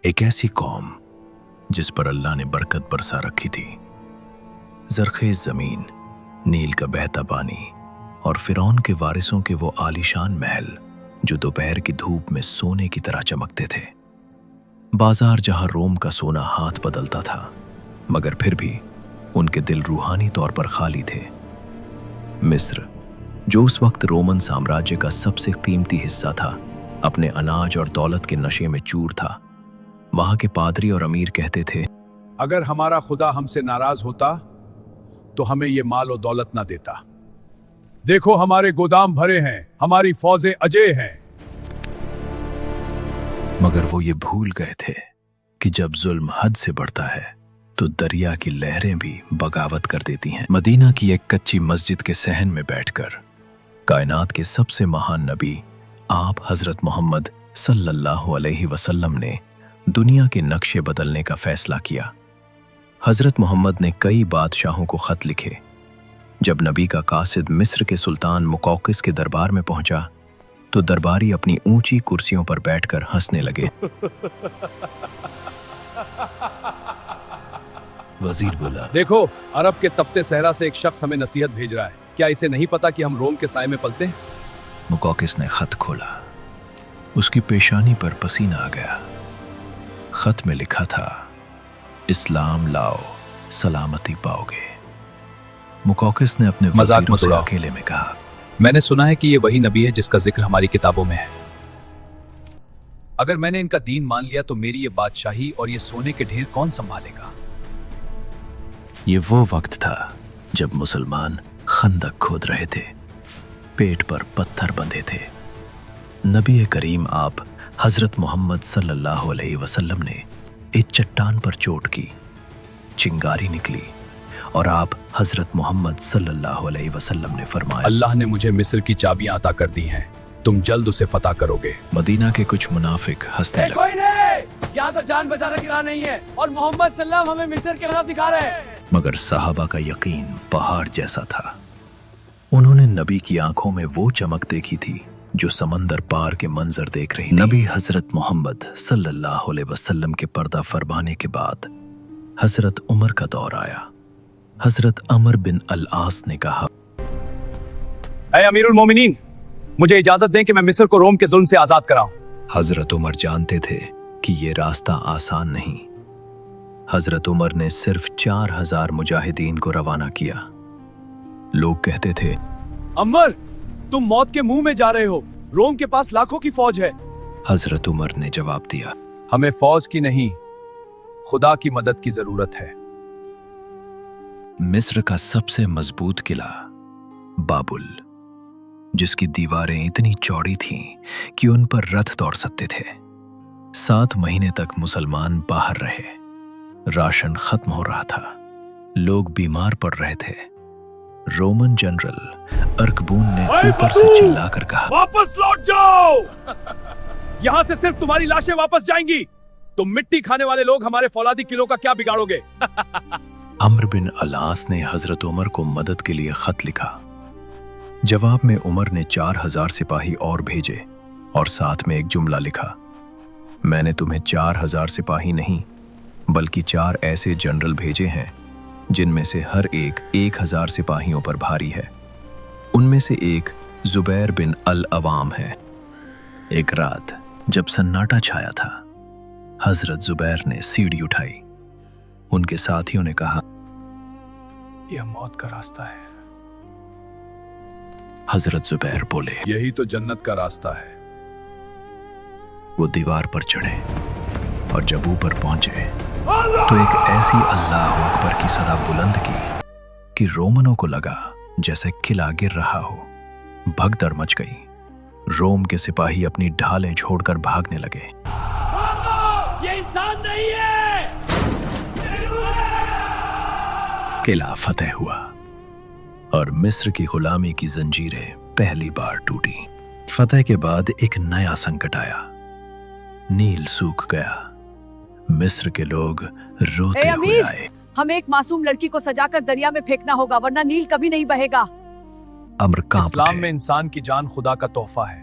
एक ऐसी कौम जिस पर अल्लाह ने बरकत बरसा रखी थी। जरखेज जमीन, नील का बहता पानी और फिरौन के वारिसों के वो आलीशान महल जो दोपहर की धूप में सोने की तरह चमकते थे। बाजार जहां रोम का सोना हाथ बदलता था, मगर फिर भी उनके दिल रूहानी तौर पर खाली थे। मिस्र, जो उस वक्त रोमन साम्राज्य का सबसे कीमती हिस्सा था, अपने अनाज और दौलत के नशे में चूर था। वहां के पादरी और अमीर कहते थे, अगर हमारा खुदा हमसे नाराज होता तो हमें ये माल और दौलत ना देता। देखो हमारे गोदाम भरे हैं, हमारी फौजें अजेय हैं। मगर वो ये भूल गए थे कि जब जुल्म हद से बढ़ता है तो दरिया की लहरें भी बगावत कर देती हैं। मदीना की एक कच्ची मस्जिद के सहन में बैठकर कायनात के सबसे महान नबी आप हजरत मोहम्मद सल्लल्लाहु अलैहि वसल्लम ने दुनिया के नक्शे बदलने का फैसला किया। हजरत मोहम्मद ने कई बादशाहों को खत लिखे। जब नबी का कासिद मिस्र के सुल्तान मुकौकिस के दरबार में पहुंचा तो दरबारी अपनी ऊंची कुर्सियों पर बैठकर हंसने लगे। वजीर बोला, देखो अरब के तपते सहरा से एक शख्स हमें नसीहत भेज रहा है। क्या इसे नहीं पता कि हम रोम के साए में पलते हैं? मुकौकिस ने खत खोला। उसकी पेशानी पर पसीना आ गया। खत में लिखा था, इस्लाम लाओ, सलामती पाओगे। मुकौकिस ने अपने मजाक मत उड़ाओ। अकेले में कहा, मैंने सुना है कि ये वही नबी है जिसका जिक्र हमारी किताबों में है। अगर मैंने इनका दीन मान लिया तो मेरी ये बादशाही और ये सोने के ढेर कौन संभालेगा? ये वो वक्त था जब मुसलमान खंदक खोद रहे थे, पेट पर पत्थर बंधे थे। नबी करीम आप हजरत मोहम्मद सल्लल्लाहु अलैहि वसल्लम ने एक चट्टान पर चोट की, चिंगारी निकली और आप हजरत मोहम्मद सल्लल्लाहु अलैहि वसल्लम ने फरमाया, अल्लाह ने मुझे मिस्र की चाबियां अता कर दी हैं, तुम जल्द उसे फतह करोगे। मदीना के कुछ मुनाफिक हंसने लगे। कोई नहीं, यहाँ तो जान बचाने की राह नहीं है और मोहम्मद सल्लल्लाहु हमें मिस्र के खिलाफ दिखा रहे हैं। मगर साहबा का यकीन पहाड़ जैसा था। उन्होंने नबी की आंखों में वो चमक देखी थी जो समंदर पार के मंजर देख रही थी। नबी हजरत मोहम्मद सल्लल्लाहु अलैहि वसल्लम के पर्दा फरमाने के बाद हजरत उमर का दौर आया। हजरत अमर बिन अल आस ने कहा, ऐ अमीरुल मोमिनीन, मुझे इजाजत दें कि मैं मिस्र को रोम के जुल्म से आजाद कराऊं। हजरत उमर जानते थे कि ये रास्ता आसान नहीं। हजरत उमर ने सिर्फ 4000 मुजाहिदीन को रवाना किया। लोग कहते थे, अमर, तुम मौत के मुंह में जा रहे हो, रोम के पास लाखों की फौज है। हजरत उमर ने जवाब दिया, हमें फौज की नहीं, खुदा की मदद की जरूरत है। मिस्र का सबसे मजबूत किला बाबुल, जिसकी दीवारें इतनी चौड़ी थीं कि उन पर रथ दौड़ सकते थे। 7 महीने तक मुसलमान बाहर रहे। राशन खत्म हो रहा था, लोग बीमार पड़ रहे थे। रोमन जनरल अरकबून ने ऊपर से चिल्लाकर कहा, वापस लौट जाओ, यहां से सिर्फ तुम्हारी लाशें वापस जाएंगी। तुम मिट्टी खाने वाले लोग हमारे फौलादी किलों का क्या बिगाड़ोगे? अम्र बिन अलास ने हजरत उमर को मदद के लिए खत लिखा। जवाब में उमर ने 4000 सिपाही और भेजे और साथ में एक जुमला लिखा, मैंने तुम्हें 4000 सिपाही नहीं बल्कि 4 ऐसे जनरल भेजे हैं जिनमें से हर एक 1000 सिपाहियों पर भारी है। उनमें से एक जुबैर बिन अल अवाम है। एक रात जब सन्नाटा छाया था, हजरत जुबैर ने सीढ़ी उठाई। उनके साथियों ने कहा, यह मौत का रास्ता है। हजरत जुबैर बोले, यही तो जन्नत का रास्ता है। वो दीवार पर चढ़े और जब ऊपर पहुंचे तो एक ऐसी अल्लाह अकबर की सदा बुलंद की कि रोमनों को लगा जैसे किला गिर रहा हो। भगदड़ मच गई। रोम के सिपाही अपनी ढालें छोड़कर भागने लगे। ये इंसान नहीं है। किला फतेह हुआ और मिस्र की गुलामी की जंजीरें पहली बार टूटी। फतेह के बाद एक नया संकट आया। नील सूख गया। मिस्र के लोग रोते हुए आए। हमें एक मासूम लड़की को सजाकर दरिया में फेंकना होगा वरना नील कभी नहीं बहेगा। अम्र कांप इस्लाम उठे। में इंसान की जान खुदा का तोहफा है,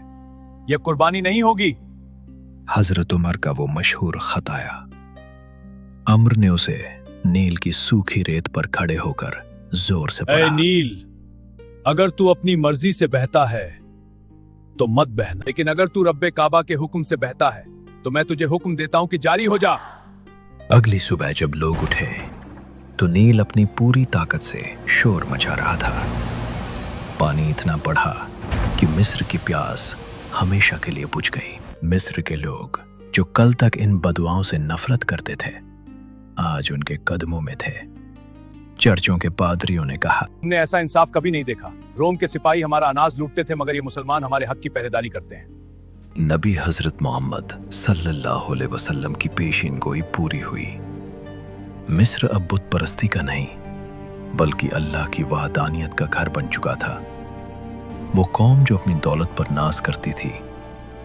यह कुर्बानी नहीं होगी। हजरत उमर का वो मशहूर खत आया। अम्र ने उसे नील की सूखी रेत पर खड़े होकर जोर से ए पढ़ा। नील, अगर तू अपनी मर्जी से बहता है तो मत बहना, लेकिन अगर तू रब्बे काबा के हुक्म से बहता है तो मैं तुझे हुक्म देता हूं कि जारी हो जा। अगली सुबह जब लोग उठे तो नील अपनी पूरी ताकत से शोर मचा रहा था। पानी इतना बढ़ा कि मिस्र की प्यास हमेशा के लिए बुझ गई। मिस्र के लोग जो कल तक इन बदुआओं से नफरत करते थे, आज उनके कदमों में थे। चर्चों के पादरियों ने कहा, हमने ऐसा इंसाफ कभी नहीं देखा। रोम के सिपाही हमारा अनाज लूटते थे, मगर ये मुसलमान हमारे हक की पहरेदारी करते हैं। नबी हजरत मोहम्मद सल्लल्लाहु अलैहि वसल्लम की पेशीन गोई पूरी हुई। मिस्र अब बुत परस्ती का नहीं बल्कि अल्लाह की वहदानियत का घर बन चुका था। वो कौम जो अपनी दौलत पर नाज करती थी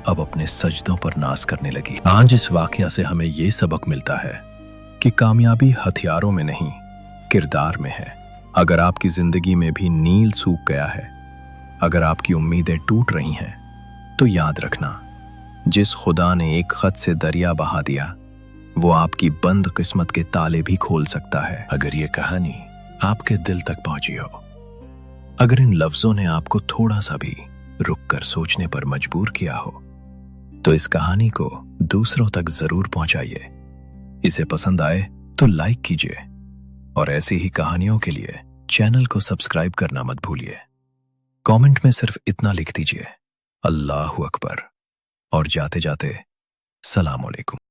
अब अपने सजदों पर नाज करने लगी। आज इस वाकया से हमें ये सबक मिलता है कि कामयाबी हथियारों में नहीं किरदार में है। अगर आपकी जिंदगी में भी नील सूख गया है, अगर आपकी उम्मीदें टूट रही हैं, तो याद रखना, जिस खुदा ने एक खत से दरिया बहा दिया वो आपकी बंद किस्मत के ताले भी खोल सकता है। अगर ये कहानी आपके दिल तक पहुंची हो, अगर इन लफ्जों ने आपको थोड़ा सा भी रुककर सोचने पर मजबूर किया हो, तो इस कहानी को दूसरों तक जरूर पहुंचाइए। इसे पसंद आए तो लाइक कीजिए और ऐसी ही कहानियों के लिए चैनल को सब्सक्राइब करना मत भूलिए। कमेंट में सिर्फ इतना लिख दीजिए, अल्लाहु अकबर, और जाते जाते सलाम अलैकुम।